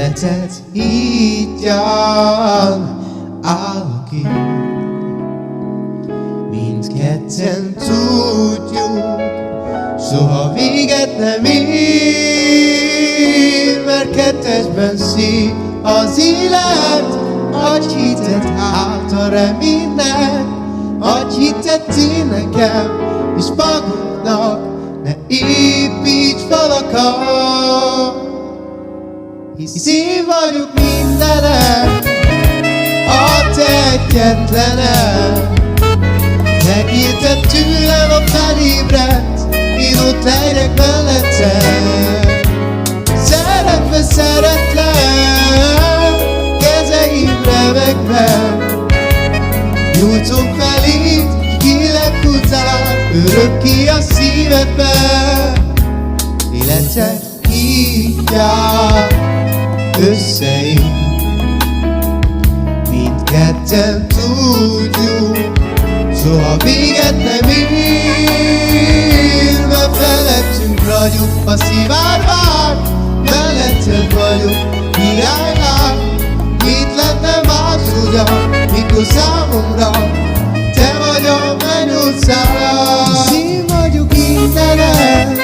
Életed hídján állok én. Mindketten tudjuk, soha véget nem ér, mert kettesben szív az élet. Adj hitet hát a reménynek, adj hitet én nekem és magunknak, ne építs falakat. Hisz én vagyok mindenem, a te egyetlenem. Megérted tőlem a felébredt, én ott legyek melletted. Szeretve szeretlek, kezeim remegve. Nyújtom felét, élek után, örökké a szívedbe. Életed hívják összeér. Mindketten tudjuk, soha véget nem ér, mert felettünk ragyog a szivárvány. Melletted vagyok, királylám. Mit lenne más ugyan, mikor számomra te vagy a mennyország. Hisz én vagyok mindenem,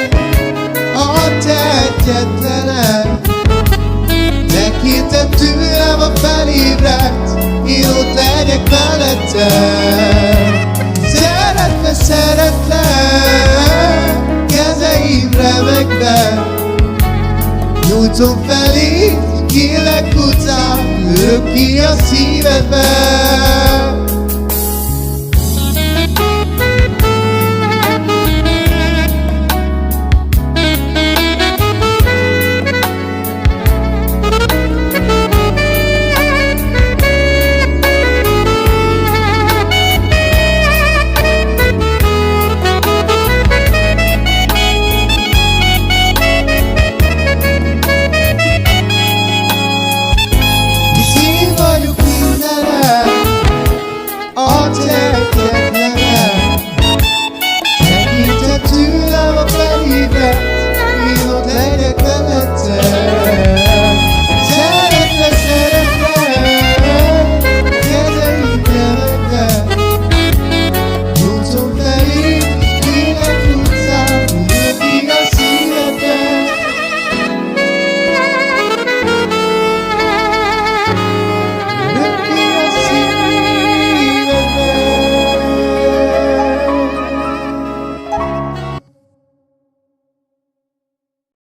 a te egyetlenem. Megkérted tőlem a felébredt, én ott legyek melletted. Szeretve szeretlek, kezeim remegve. Nyújtom felé, kérlek után, örökké a szívedbe.